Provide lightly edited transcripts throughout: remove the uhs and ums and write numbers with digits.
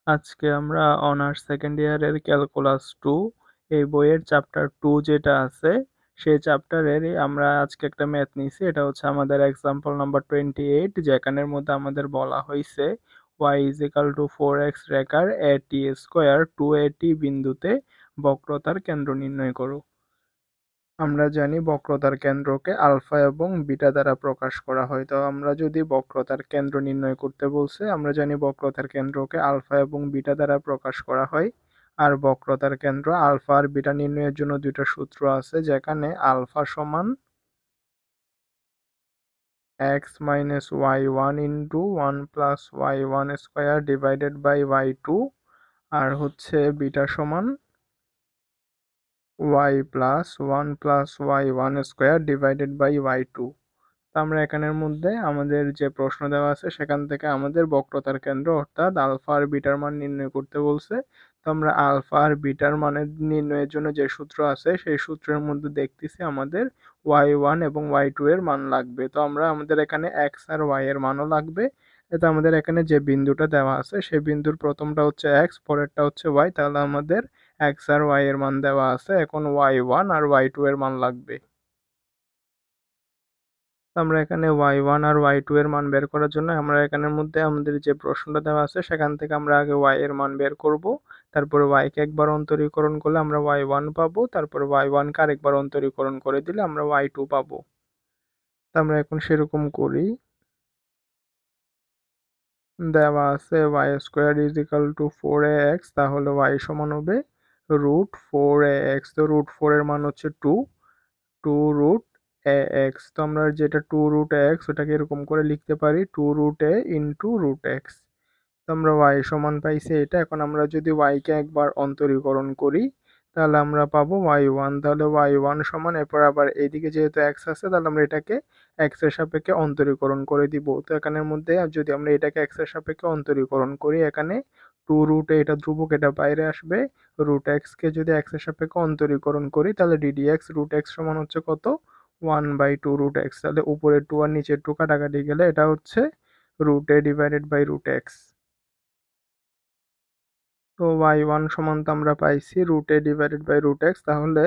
আজকে আমরা honours second ইয়ারের ক্যালকুলাস 2 এই বইয়ের চ্যাপ্টার 2 যেটা আছে সেই চ্যাপ্টারেরই আমরা আজকে একটা ম্যাথ নিয়েছি। এটা হচ্ছে আমাদের এক্সাম্পল নাম্বার 28, যেখানের মধ্যে আমাদের বলা হয়েছে y is equal two 4x রেখার at স্কোয়ার 2at বিন্দুতে বক্রতার কেন্দ্র নির্ণয় করো। আমরা জানি বক্রতার কেন্দ্রকে আলফা এবং বিটা দ্বারা প্রকাশ করা হয়। তো আমরা যদি বক্রতার কেন্দ্র নির্ণয় করতে বলছে, আমরা জানি বক্রতার কেন্দ্রকে আলফা এবং বিটা দ্বারা প্রকাশ করা হয়। আর বক্রতার কেন্দ্র আলফা আর বিটা নির্ণয়ের জন্য দুইটা সূত্র আছে, যেখানে আলফা সমান X minus Y one into one plus Y one square divided by Y two, আর হচ্ছে বিটা সমান Y plus one plus Y one square divided by Y two. তো আমরা এখানের মধ্যে আমাদের যে প্রশ্ন দেওয়া আছে সেখান থেকে আমাদের বক্রতার কেন্দ্র অর্থাৎ আলফা আর বিটার মান নির্ণয় করতে বলছে। তো আমরা আলফা আর বিটার মানের নির্ণয়ের জন্য যে সূত্র আছে সেই সূত্রের মধ্যে দেখতেছি আমাদের ওয়াই ওয়ান এবং ওয়াই টু এর মান লাগবে। তো আমরা আমাদের এখানে এক্স আর ওয়াই এর মানও লাগবে। এতে আমাদের এখানে যে বিন্দুটা দেওয়া আছে সেই বিন্দুর প্রথমটা হচ্ছে এক্স, পরেরটা হচ্ছে ওয়াই, তাহলে আমাদের এক্স আর ওয়াই এর মান দেওয়া আছে। এখন ওয়াই ওয়ান আর ওয়াই টু এর মান লাগবে। আমরা এখানে ওয়াই ওয়ান আর ওয়াই টু এর মান বের করার জন্য আমরা এখানের মধ্যে আমাদের যে প্রশ্নটা দেওয়া আছে সেখান থেকে আমরা আগে ওয়াই এর মান বের করব। তারপরে ওয়াই কে একবার অন্তরীকরণ করলে আমরা ওয়াই ওয়ান পাবো, তারপরে ওয়াই ওয়ান কে আরেকবার অন্তরীকরণ করে দিলে আমরা ওয়াই টু পাবো। তো আমরা এখন সেরকম করি। দেওয়া আছে Y square is equal to 4ax, তাহলে ওয়াই সমান হবে রুট 4ax। তো রুট 4 এর মান হচ্ছে 2, 2 রুট এ এক্স। তো আমরা যেটা 2 রুট এক্স ওটাকে এরকম করে লিখতে পারি 2 রুট এ ইন্টু রুট এক্স। তো আমরা ওয়াই সমান পাইছি এটা। এখন আমরা যদি ওয়াই কে একবার অন্তরীকরণ করি তাহলে আমরা পাবো ওয়াই ওয়ান। তাহলে ওয়াই ওয়ান সমান, এরপর আবার এইদিকে যেহেতু এক্স আছে তাহলে আমরা এটাকে এক্স এর সাপেক্ষে অন্তরীকরণ করে দিব। তো এখানের মধ্যে যদি আমরা এটাকে এক্স এর সাপেক্ষে অন্তরীকরণ করি, এখানে 2 রুট এটা ধ্রুবক, এটা বাইরে আসবে। রুট এক্স কে যদি এক্স এর সাপেক্ষে অন্তরীকরণ করি তাহলে ডিডি এক্স রুট এক্স সমান হচ্ছে কত, 1/2 রুট এক্স। তাহলে উপরের 2 আর নিচের 2 কাটাকাটি গেলে এটা হচ্ছে root A divided by root x. তো ওয়াই ওয়ান সমান তো আমরা পাইছি root A divided by root X. তাহলে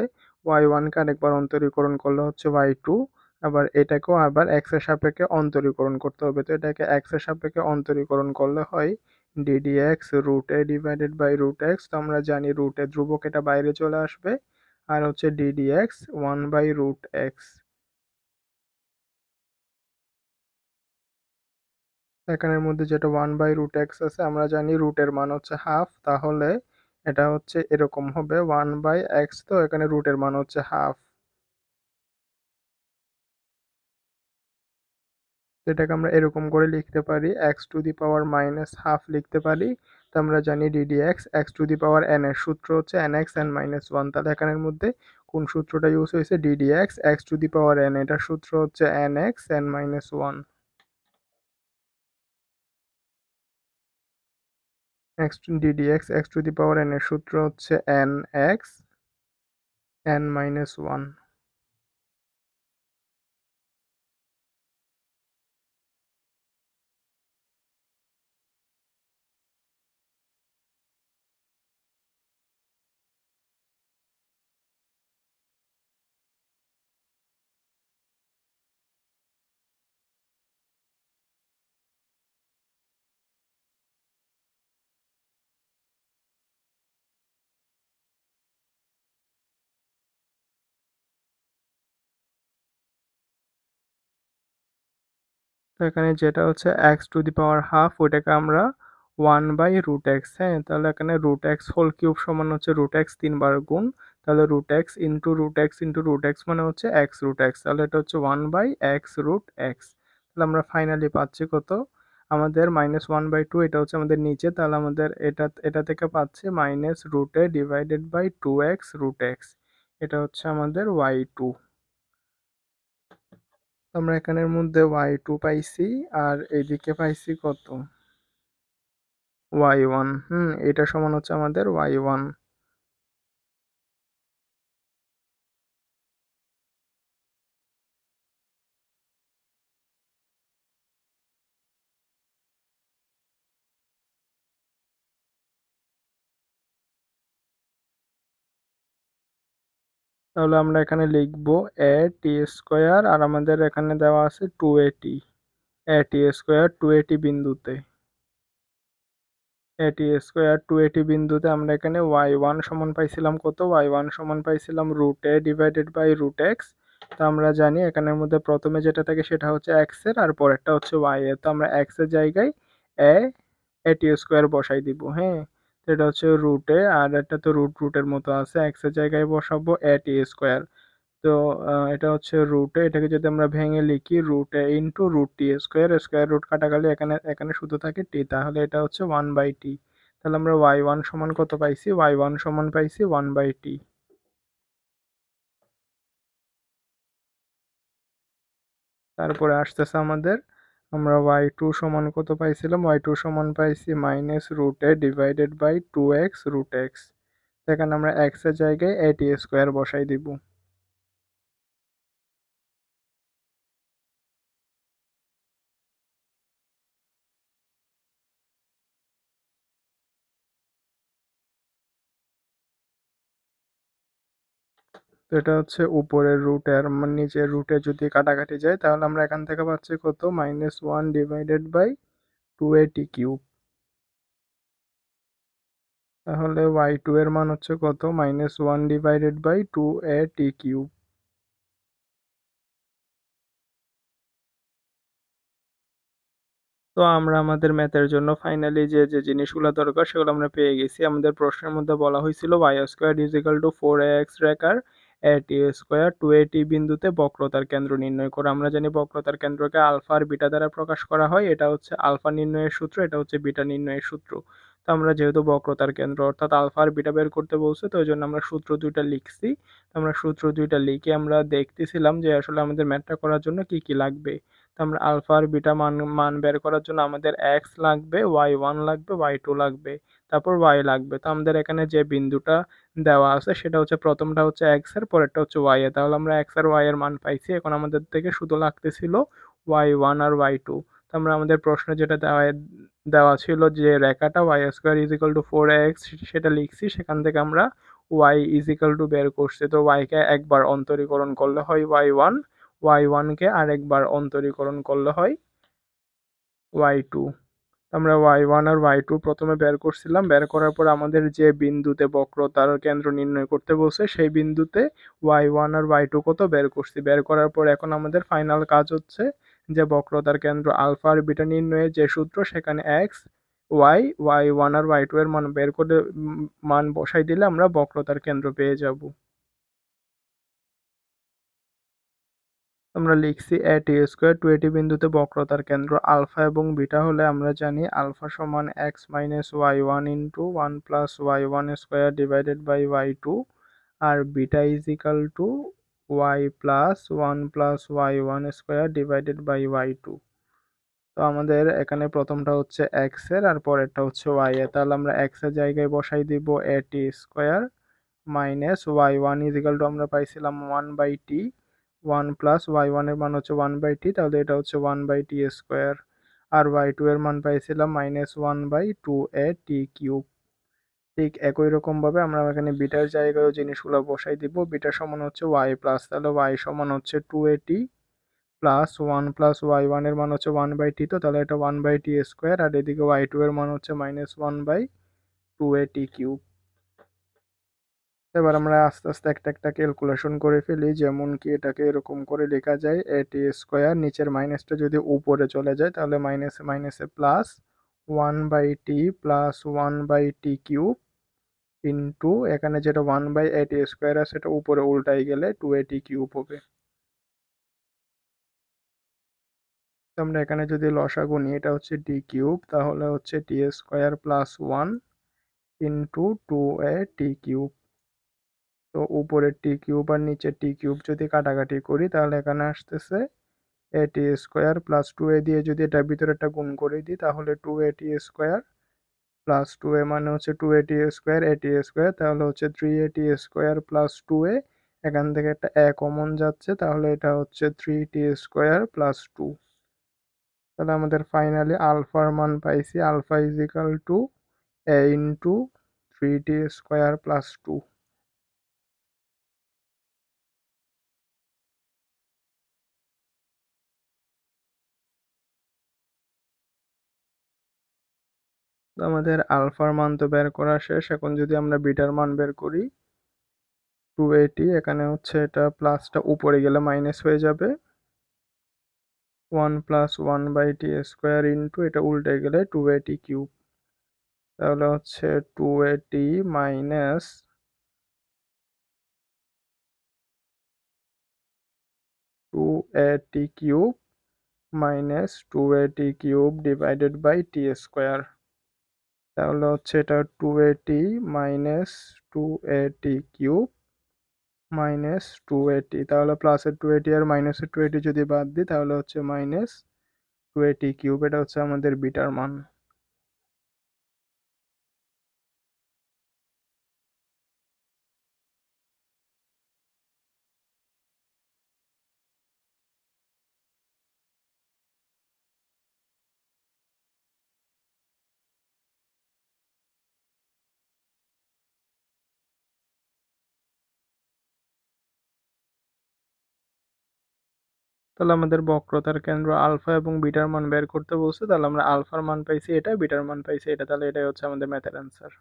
ওয়াই ওয়ানকে আরেকবার অন্তরীকরণ করলে হচ্ছে ওয়াই টু। আবার এটাকেও আবার এক্স এর সাপেক্ষে অন্তরীকরণ করতে হবে। তো এটাকে এক্স এর সাপেক্ষে অন্তরীকরণ করলে হয় d d x root A divided by root x. তো আমরা জানি রুট এ ধ্রুবক, এটা বাইরে চলে আসবে। আর হচ্ছে ডিডি এক্স 1/√x। এখানের মধ্যে যেটা 1/√x আছে, আমরা জানি রুটের মান হচ্ছে হাফ, তাহলে এটা হচ্ছে এরকম হবে 1/x। তো এখানে রুটের মান হচ্ছে হাফ। এটাকে আমরা এরকম করে লিখতে পারি x to the power minus half লিখতে পারি। তো আমরা জানি DD x x to the power N এর সূত্র হচ্ছে N x N minus one. তাহলে এখানের মধ্যে কোন সূত্রটা ইউজ হয়েছে, DD x x to the power N, এটার সূত্র হচ্ছে N x N minus one. X DD x x to the power N এর সূত্র হচ্ছে N x N minus one. তো এখানে যেটা হচ্ছে x to the power half, ওইটাকে আমরা 1/√x। হ্যাঁ, তাহলে এখানে রুট এক্স হোল কিউব সমান হচ্ছে রুট এক্স 3 বার গুণ। তাহলে root X into root X into root X মানে হচ্ছে এক্স রুট এক্স। তাহলে এটা হচ্ছে 1/x√x। তাহলে আমরা ফাইনালি পাচ্ছি কত, আমাদের -1/2, এটা হচ্ছে আমাদের নিচে। তাহলে আমাদের এটা এটা থেকে পাচ্ছি minus root A divided by 2x√x। এটা হচ্ছে আমাদের ওয়াই টু। আমরা এখানের মধ্যে ওয়াই টু পাইছি, আর এদিকে পাইছি কত, ওয়াই ওয়ান। এটা সমান হচ্ছে আমাদের ওয়াই ওয়ান। তাহলে আমরা এখানে লিখব এ টি স্কোয়ার আর আমাদের এখানে দেওয়া আছে 2a টি স্কোয়ার 2a বিন্দুতে a² 2a বিন্দুতে আমরা এখানে y1 সমান পাইছিলাম কত, y1 সমান পাইছিলাম √a/√x। তো আমরা জানি এখানের মধ্যে প্রথমে যেটা থাকে সেটা হচ্ছে x এর আর পরেরটা হচ্ছে y এর। তো আমরা x এর জায়গায় a a² বসাই দিব। হ্যাঁ, তো এটা হচ্ছে √a আর এটা তো রুটের মতো আছে, x এর জায়গায় বসাবো a² তো এটা হচ্ছে √a, এটাকে যদি আমরা ভেঙে লিখি √a into √t², square root কাটাকালি এখানে এখানে শুধু থাকে t, তাহলে এটা হচ্ছে 1/t। তাহলে আমরা y1 সমান কত পাইছি, y1 সমান পাইছি 1/t। তারপরে আসতেছে আমাদের, আমরা y2 সমান কত পাইছিলাম, y2 সমান পাইছি -√a/2x√x। এখানে আমরা x এর জায়গায় a² বসাই দিব। তো এটা হচ্ছে উপরের রুট আর নিচের রুটে যদি কাটাকাটি যায় তাহলে আমরা এখান থেকে পাচ্ছি কত, -1/2a/2at³। তাহলে y2 এর মান হচ্ছে কত, -1/2at³। তো আমরা আমাদের ম্যাথের জন্য ফাইনালি যে যে জিনিসগুলো দরকার সেগুলো আমরা পেয়ে গেছি। আমাদের প্রশ্নের মধ্যে বলা হয়েছিল y² = 4ax রেখার a² 2at বিন্দুতে বক্রতার কেন্দ্র নির্ণয় করে। আমরা জানি বক্রতার কেন্দ্রকে আলফা আর বিটা দ্বারা প্রকাশ করা হয়। এটা হচ্ছে আলফা নির্ণয়ের সূত্র, এটা হচ্ছে বিটা নির্ণয়ের সূত্র। তো আমরা যেহেতু বক্রতার কেন্দ্র অর্থাৎ আলফা আর বিটা বের করতে বলছে, তো ওই জন্য আমরা সূত্র দুইটা লিখছি। তো আমরা সূত্র দুইটা লিখে আমরা দেখতেছিলাম যে আসলে আমাদের ম্যাথটা করার জন্য কি কি লাগবে। তো আমরা আলফা আর বিটা মান মান বের করার জন্য আমাদের এক্স লাগবে, y1 লাগবে, y2 লাগবে, তারপর y লাগবে। তো আমাদের এখানে যে বিন্দুটা দেওয়া আছে সেটা হচ্ছে প্রথমটা হচ্ছে এক্স এর, পরেরটা হচ্ছে y এর। তাহলে আমরা এক্স আর y এর মান পাইছি। এখন আমাদের থেকে শুধু লাগতেছিল y1 আর y2। তো আমরা আমাদের প্রশ্নে যেটা দেওয়া দেওয়া ছিল যে রেখাটা y²= 4ax সেটা লিখছি, সেখান থেকে আমরা y= বের করছি। তো y কে একবার অন্তরীকরণ করলে হয় y1, y1 কে আরেকবার অন্তরীকরণ করলে হয় y2। আমরা y1 আর y2 প্রথমে বের করছিলাম, বের করার পর আমাদের যে বিন্দুতে বক্রতার কেন্দ্র নির্ণয় করতে বলছে সেই বিন্দুতে y1 আর y2 কত বের করছি। বের করার পর এখন আমাদের ফাইনাল কাজ হচ্ছে যে বক্রতার কেন্দ্র আলফা আর বিটা নির্ণয়ের যে সূত্র সেখানে এক্স, ওয়াই, y1 আর y2 এর মান বের করে মান বসাই দিলে আমরা বক্রতার কেন্দ্র পেয়ে যাব। আমরা লিখছি a² 2at বিন্দুতে বক্রতার কেন্দ্র আলফা এবং বিটা হলে আমরা জানি আলফা সমান x - y1 into 1 plus y1 square divided by y2 আর beta y plus 1 plus y1 square divided by y2। তো আমাদের এখানে প্রথমটা হচ্ছে x এর আর পরেরটা হচ্ছে y এর। তাহলে আমরা x এর জায়গায় বসাই দিব at² মাইনাস y1 আমরা পাইছিলাম 1/t, 1 প্লাস y1 এর মান হচ্ছে 1/t, তাহলে এটা হচ্ছে 1/t²। আর y2 এর মান পাইছিলাম -1/2at³। ঠিক একই রকম ভাবে আমরা এখানে বিটার জায়গায় জিনিসগুলো বসাই দিব। বিটা সমান হচ্ছে y প্লাস, তাহলে y সমান হচ্ছে 2at প্লাস 1 প্লাস y1 এর মান হচ্ছে 1/t, তো তাহলে এটা 1/t² আর এদিকে y2 এর মান হচ্ছে -1/2at³। এবার আমরা আস্তে আস্তে একটা একটা ক্যালকুলেশন করে ফেলি, যেমন কি এটাকে এরকম করে লেখা যায় at², নিচের মাইনাসটা যদি উপরে চলে যায় তাহলে মাইনাসে মাইনাসে plus 1/t plus 1/t³ into এখানে যেটা 1/at² আছে সেটা উপরে উল্টাই গেলে 2at³ হবে। তো আমরা এখানে যদি লসাগু নিই, এটা হচ্ছে t³ তাহলে হচ্ছে t² প্লাস 1 ইন্টু 2at³। তো উপরের t³ আর নিচের t³ যদি কাটাকাটি করি তাহলে এখানে আসতেছে at² প্লাস 2a দিয়ে যদি এটার ভিতরে একটা গুণ করে দিই তাহলে 2at² প্লাস 2a মানে হচ্ছে 2at², তাহলে হচ্ছে 3at² প্লাস 2a। এখান থেকে একটা কমন যাচ্ছে তাহলে এটা হচ্ছে 3t² প্লাস 2। তাহলে আমাদের ফাইনালি আলফার মান পাইছি, α a ইন্টু 3t² প্লাস 2। তো আমাদের আলফার মান তো বের করা শেষ, এখন যদি আমরা বিটার মান বের করি 280, এখানে হচ্ছে এটা প্লাসটা উপরে গেলে মাইনাস হয়ে যাবে, 1 plus 1 by T square into এটা উল্টে গেলে 280 কিউব, তাহলে হচ্ছে 280 minus 280 cube minus 280 cube divided by T square, তাহলে হচ্ছে এটা 280 মাইনাস 280 কিউব মাইনাস 280, তাহলে প্লাসের 280 আর মাইনাসের 280 যদি বাদ দিই তাহলে হচ্ছে মাইনাস 280 কিউব, এটা হচ্ছে আমাদের বিটার মান। তাহলে আমাদের বক্রতার কেন্দ্র আলফা এবং বিটার মান বের করতে বলছে, তাহলে আমরা আলফার মান পাইছি এটা, বিটার মান পাইছি এটা, তাহলে এটাই হচ্ছে আমাদের ম্যাথের অ্যান্সার।